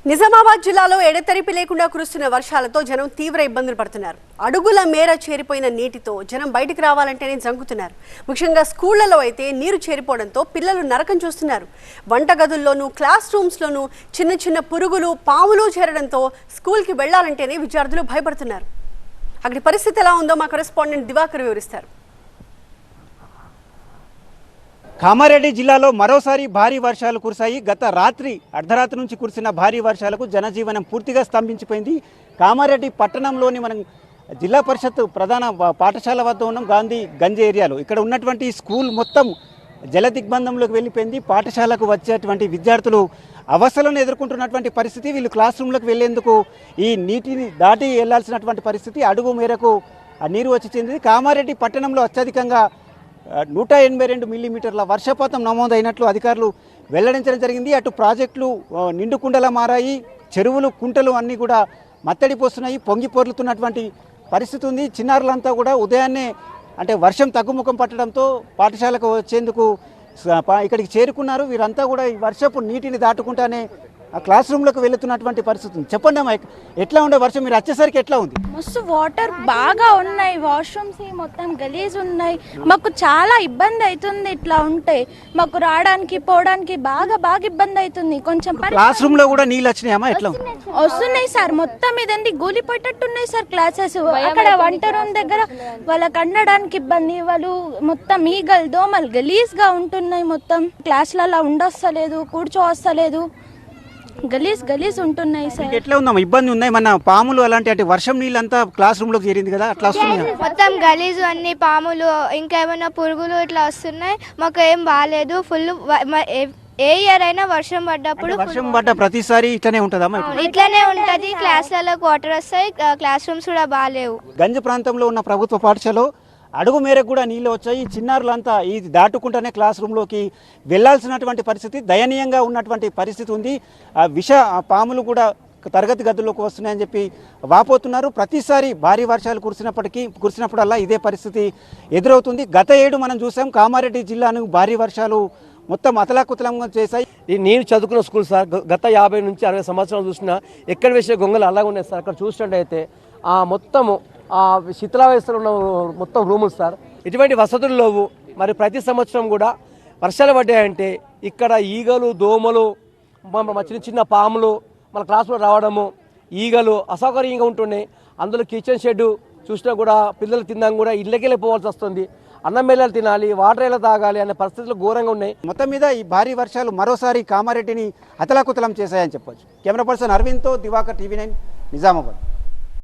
నిజామాబాద్ జిల్లాలో ఎడతెరిపి లేకుండా కురుస్తున్న వర్షాలతో జనం తీవ్ర ఇబ్బందులు పడుతున్నారు. అడుగుల మేర చేరిపోయిన నీటితో జనం బయటికి రావాలంటేనే జంకుతున్నారు. ముఖ్యంగా స్కూళ్లలో అయితే నీరు చేరిపోవడంతో పిల్లలు నరకం చూస్తున్నారు. వంటగదుల్లోనూ క్లాస్ రూమ్స్లోనూ చిన్న చిన్న పురుగులు పాములు చేరడంతో స్కూల్కి వెళ్లాలంటేనే విద్యార్థులు భయపడుతున్నారు. అక్కడి పరిస్థితి ఎలా ఉందో మా కరెస్పాండెంట్ దివాకర్ వివరిస్తారు. కామారెడ్డి జిల్లాలో మరోసారి భారీ వర్షాలు కురిశాయి. గత రాత్రి అర్ధరాత్రి నుంచి కురిసిన భారీ వర్షాలకు జనజీవనం పూర్తిగా స్తంభించిపోయింది. కామారెడ్డి పట్టణంలోని మనం జిల్లా పరిషత్ ప్రధాన పాఠశాల వద్ద ఉన్నాం, గాంధీ గంజ్ ఏరియాలో. ఇక్కడ ఉన్నటువంటి స్కూల్ మొత్తం జల దిగ్బంధంలోకి వెళ్ళిపోయింది. పాఠశాలకు వచ్చేటువంటి విద్యార్థులు అవస్థలను ఎదుర్కొంటున్నటువంటి పరిస్థితి. వీళ్ళు క్లాస్ రూమ్లకు వెళ్లేందుకు ఈ నీటిని దాటి వెళ్లాల్సినటువంటి పరిస్థితి. అడుగు మేరకు ఆ నీరు వచ్చి చెందింది. కామారెడ్డి పట్టణంలో అత్యధికంగా 182 మిల్లీమీటర్ల వర్షపాతం నమోదైనట్లు అధికారులు వెల్లడించడం జరిగింది. అటు ప్రాజెక్టులు నిండుకుండలా మారాయి. చెరువులు కుంటలు అన్నీ కూడా మత్తడి పోస్తున్నాయి. పొంగి పొర్లుతున్నటువంటి పరిస్థితి ఉంది. చిన్నారులంతా కూడా ఉదయాన్నే అంటే వర్షం తగ్గుముఖం పట్టడంతో పాఠశాలకు వచ్చేందుకు ఇక్కడికి చేరుకున్నారు. వీరంతా కూడా ఈ వర్షపు నీటిని దాటుకుంటానే ఆ క్లాస్ రూమ్లోకి వెళుతున్నటువంటి పరిస్థితి ఉంది. చెప్పండి అమ్మా, ఎట్లా ఉండే వర్షం? మీరు వచ్చేసరికి ఎట్లా ఉంది? మస్తు వాటర్ బాగా ఉన్నాయి, వాష్రూమ్స్ మొత్తం గలీజ్ ఉన్నాయి. మాకు చాలా ఇబ్బంది అవుతుంది. ఇట్లా ఉంటే మాకు రావడానికి పోవడానికి బాగా ఇబ్బంది అవుతుంది. కొంచెం క్లాస్ రూమ్ లో కూడా నీళ్ళు వచ్చినాయమ్మా? ఎట్లా వస్తున్నాయి సార్, మొత్తం ఇదండి గూలిపోయేటట్టున్నాయి సార్ క్లాసెస్. అక్కడ వంట రూమ్ దగ్గర వాళ్ళకి అండడానికి ఇబ్బంది. వాళ్ళు మొత్తం ఈగలు దోమలు గలీజ్ గా ఉంటున్నాయి. మొత్తం క్లాసులలో ఉండొస్తలేదు, కూర్చోవస్తలేదు, గలీజ్ ఉంటున్నాయి సార్. ఎట్లా ఉందమ్మా? ఇబ్బంది ఉన్నాయి. మన పాములు అలాంటి అంటే వర్షం నీళ్ళంతా క్లాస్ రూమ్ లోకి చేరింది కదా, అట్లా వస్తున్నాయి మొత్తం గలీజ్ అన్ని పాములు ఇంకా ఏమైనా పురుగులు ఇట్లా వస్తున్నాయి. మాకు ఏం బాగాలేదు. ఫుల్ ఏ ఇయర్ అయినా వర్షం పడ్డ ప్రతిసారి ఇట్లనే ఉంటదమ్మా? ఇట్లనే ఉంటది. క్లాసులకు వాటర్ వస్తాయి, క్లాస్ రూమ్స్ కూడా బాగాలేవు. గంజ్ ప్రాంతంలో ఉన్న ప్రభుత్వ పాఠశాలలో అడుగు మేరకు కూడా నీళ్ళు వచ్చాయి. చిన్నారులంతా ఇది దాటుకుంటూనే క్లాస్ రూమ్లోకి వెళ్లాల్సినటువంటి పరిస్థితి, దయనీయంగా ఉన్నటువంటి పరిస్థితి ఉంది. పాములు కూడా తరగతి గదుల్లోకి వస్తున్నాయని చెప్పి వాపోతున్నారు. ప్రతిసారి భారీ వర్షాలు కురిసినప్పుడల్లా ఇదే పరిస్థితి ఎదురవుతుంది. గత ఏడు మనం చూసాం కామారెడ్డి జిల్లాను భారీ వర్షాలు మొత్తం అతలాకుతలంగా చేశాయి. నేను చదువుకున్న స్కూల్ సార్, గత 50 నుంచి 60 సంవత్సరాలు చూసినా ఎక్కడ వేసే గొంగలు అలాగే ఉన్నాయి సార్. అక్కడ చూసినట్టయితే మొత్తము శిథిలావస్థలో ఉన్న మొత్తం రూములు సార్. ఎటువంటి వసతులు లేవు. మరి ప్రతి సంవత్సరం కూడా వర్షాలు పడ్డాయంటే ఇక్కడ ఈగలు దోమలు చిన్న పాములు మన క్లాసులో రావడము, ఈగలు అసౌకర్యంగా ఉంటున్నాయి. అందులో కిచెన్ షెడ్ చూసినా కూడా పిల్లలు తిన్నాక కూడా ఇళ్ళకి వెళ్ళిపోవాల్సి వస్తుంది. అన్నం మేళాలు తినాలి, వాటర్ ఎలా తాగాలి అనే పరిస్థితులు ఘోరంగా ఉన్నాయి. మొత్తం మీద ఈ భారీ వర్షాలు మరోసారి కామారెడ్డిని అతలాకుతలం చేశాయని చెప్పొచ్చు. కెమెరా పర్సన్ అరవింద్తో దివాకర్, TV9 నిజామాబాద్.